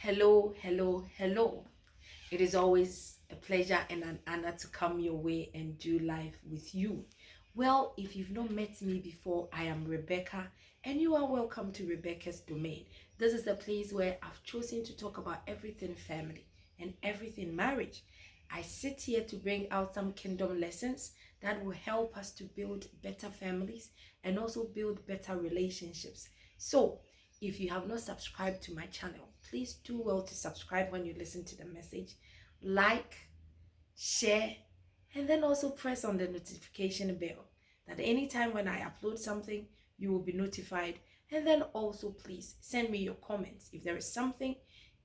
Hello, hello, hello. It is always a pleasure and an honor to come your way and do life with you. Well, if you've not met me before, I am Rebecca, and you are welcome to Rebecca's Domain. This is the place where I've chosen to talk about everything family and everything marriage. I sit here to bring out some kingdom lessons that will help us to build better families and also build better relationships. So, if you have not subscribed to my channel, please do well to subscribe when you listen to the message, like, share, and then also press on the notification bell that anytime when I upload something, you will be notified. And then also please send me your comments. If there is something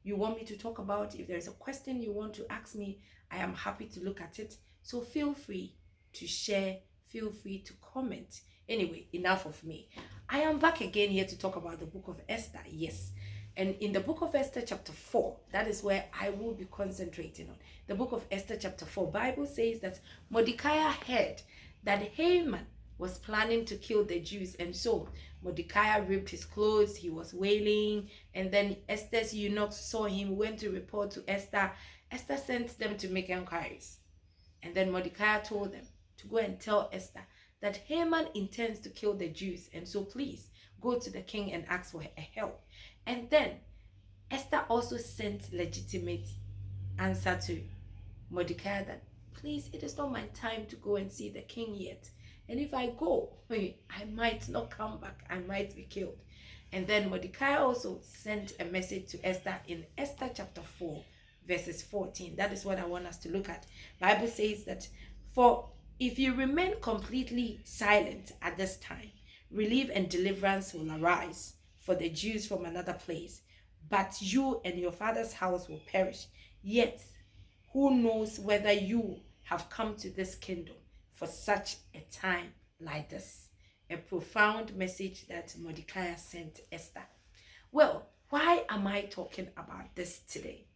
you want me to talk about, if there is a question you want to ask me, I am happy to look at it. So feel free to share, feel free to comment. Anyway, enough of me. I am back again here to talk about the book of Esther. Yes. And in the book of Esther chapter 4, that is where I will be concentrating on. The book of Esther chapter 4, Bible says that Mordecai heard that Haman was planning to kill the Jews. And so Mordecai ripped his clothes, he was wailing. And then Esther's eunuchs saw him, went to report to Esther. Esther sent them to make inquiries. And then Mordecai told them to go and tell Esther that Haman intends to kill the Jews. And so please go to the king and ask for a help. And then Esther also sent legitimate answer to Mordecai that please, it is not my time to go and see the king yet. And if I go, I might not come back. I might be killed. And then Mordecai also sent a message to Esther in Esther chapter 4, verses 14. That is what I want us to look at. Bible says that, for if you remain completely silent at this time, relief and deliverance will arise for the Jews from another place, but you and your father's house will perish. Yet, who knows whether you have come to this kingdom for such a time like this? A profound message that Mordecai sent Esther. Well, why am I talking about this today?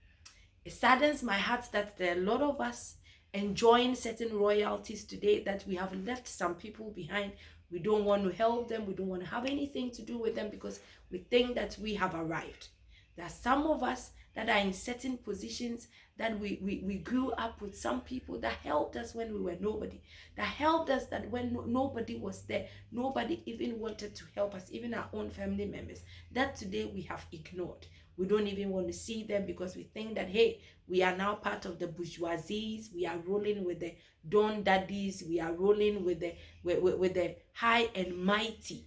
It saddens my heart that there are a lot of us enjoying certain royalties today, that we have left some people behind. We don't want to help them. We don't want to have anything to do with them because we think that we have arrived. There are some of us that are in certain positions that we grew up with some people that helped us when we were nobody, that helped us that when nobody was there, nobody even wanted to help us, even our own family members, that today we have ignored. We don't even want to see them because we think that, hey, we are now part of the bourgeoisies. We are rolling with the don daddies. We are rolling with the high and mighty.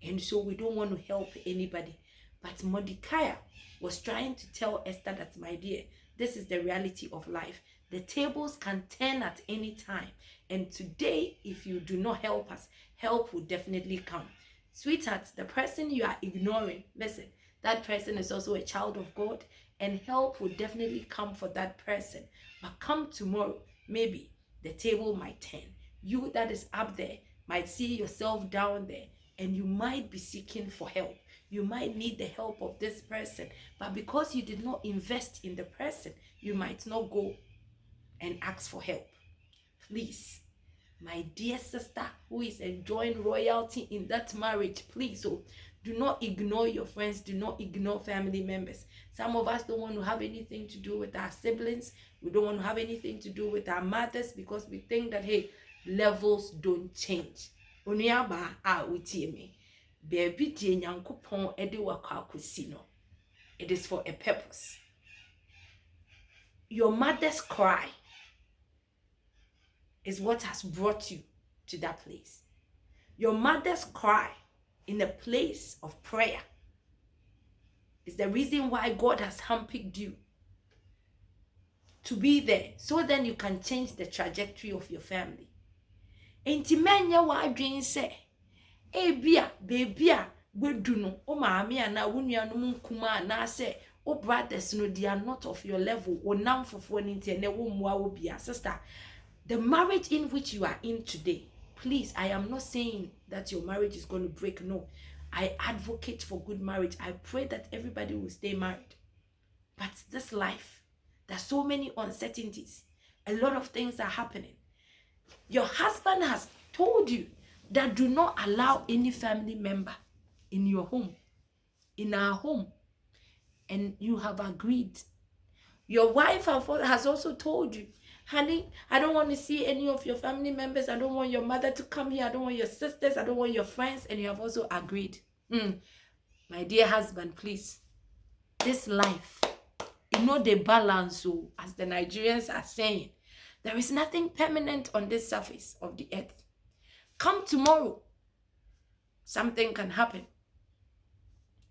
And so we don't want to help anybody. But Mordecai was trying to tell Esther that, my dear, this is the reality of life. The tables can turn at any time. And today, if you do not help us, help will definitely come. Sweetheart, the person you are ignoring, listen, that person is also a child of God, and help will definitely come for that person. But come tomorrow, maybe the table might turn. You that is up there might see yourself down there, and you might be seeking for help. You might need the help of this person, but because you did not invest in the person, you might not go and ask for help. Please, my dear sister who is enjoying royalty in that marriage, please, do not ignore your friends. Do not ignore family members. Some of us don't want to have anything to do with our siblings. We don't want to have anything to do with our mothers because we think that, hey, levels don't change. It is for a purpose. Your mother's cry is what has brought you to that place. Your mother's cry in a place of prayer is the reason why God has handpicked you to be there, so then you can change the trajectory of your family. Enti menya wa adwen se ebia bebia wedu no o maame ana wonua no nkuma na se o brothers no, they are not of your level. O namfofo ni nti na wo mua wo bia. Sister, the marriage in which you are in today, please, I am not saying that your marriage is going to break. No, I advocate for good marriage. I pray that everybody will stay married. But this life, there's so many uncertainties. A lot of things are happening. Your husband has told you that do not allow any family member in your home, in our home, and you have agreed. Your wife has also told you, honey, I don't want to see any of your family members. I don't want your mother to come here. I don't want your sisters. I don't want your friends. And you have also agreed. My dear husband, please. This life, the balance, as the Nigerians are saying. There is nothing permanent on this surface of the earth. Come tomorrow, something can happen.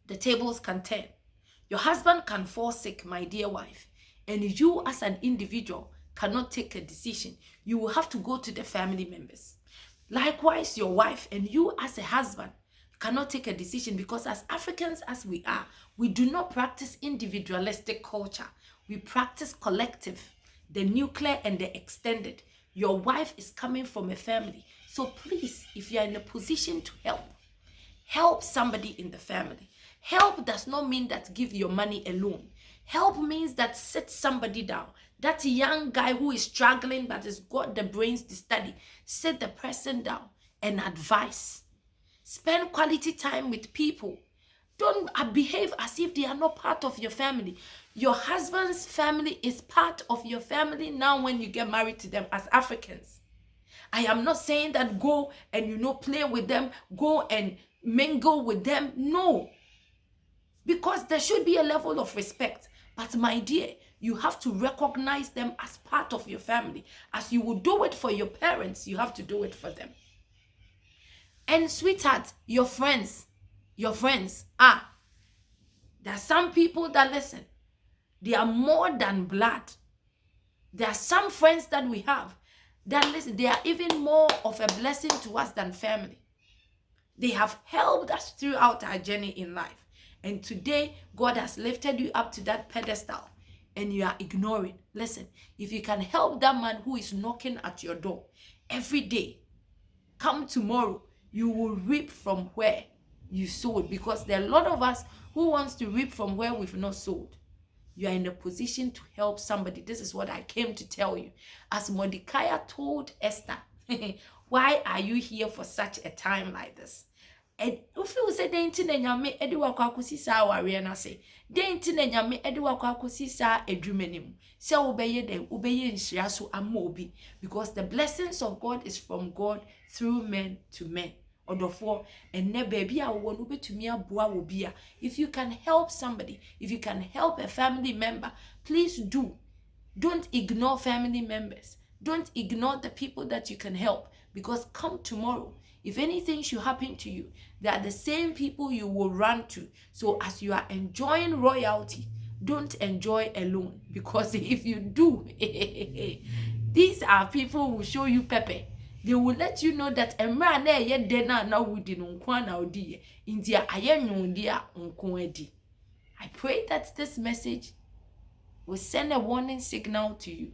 The tables can turn. Your husband can fall sick, my dear wife. And you as an individual cannot take a decision. You will have to go to the family members. Likewise, your wife and you as a husband cannot take a decision, because as Africans as we are, we do not practice individualistic culture. We practice collective, the nuclear and the extended. Your wife is coming from a family. So please, if you are in a position to help somebody in the family. Help does not mean that give your money alone. Help means that sit somebody down. That young guy who is struggling but has got the brains to study, sit the person down and advise. Spend quality time with people. Don't behave as if they are not part of your family. Your husband's family is part of your family now when you get married to them as Africans. I am not saying that go and, play with them, go and mingle with them. No. Because there should be a level of respect. But my dear, you have to recognize them as part of your family. As you would do it for your parents, you have to do it for them. And sweetheart, your friends, there are some people that listen. They are more than blood. There are some friends that we have that listen. They are even more of a blessing to us than family. They have helped us throughout our journey in life. And today, God has lifted you up to that pedestal and you are ignoring. Listen, if you can help that man who is knocking at your door every day, come tomorrow, you will reap from where you sowed. Because there are a lot of us who wants to reap from where we've not sowed. You are in a position to help somebody. This is what I came to tell you. As MORDECAI told Esther, why are you here for such a time like this? And if you say denti na nyame edi wakwa akosi sa aware na say denti na nyame edi wakwa akosi sa edwumanim say obeye den obeye nhira so ama obi, because the blessings of God is from God through men to men. Odofo enne baby a wo no betumi aboa wo bia. If you can help somebody, if you can help a family member, please do. Don't ignore family members. Don't ignore the people that you can help, because come tomorrow, if anything should happen to you, they are the same people you will run to. So as you are enjoying royalty, don't enjoy alone, because if you do, these are people who will show you pepper. They will let you know that I pray that this message will send a warning signal to you,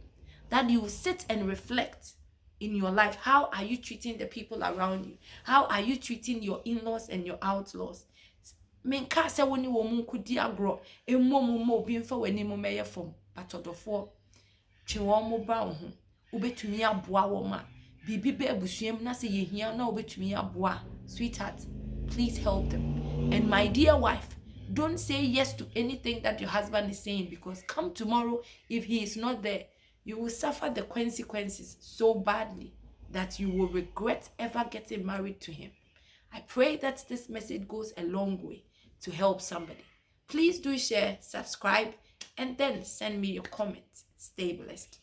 that you will sit and reflect in your life. How are you treating the people around you? How are you treating your in-laws and your outlaws? Menka se woni wo mu kudi agro emmo obi mfa wani mu meye fom patodofo twe won mo ba wo ho obetumi aboa wo ma bibi be abusuam na se yehia na obetumi aboa. Sweetheart, please help them. And my dear wife, don't say yes to anything that your husband is saying, because come tomorrow, if he is not there, you will suffer the consequences so badly that you will regret ever getting married to him. I pray that this message goes a long way to help somebody. Please do share, subscribe, and then send me your comments. Stay blessed.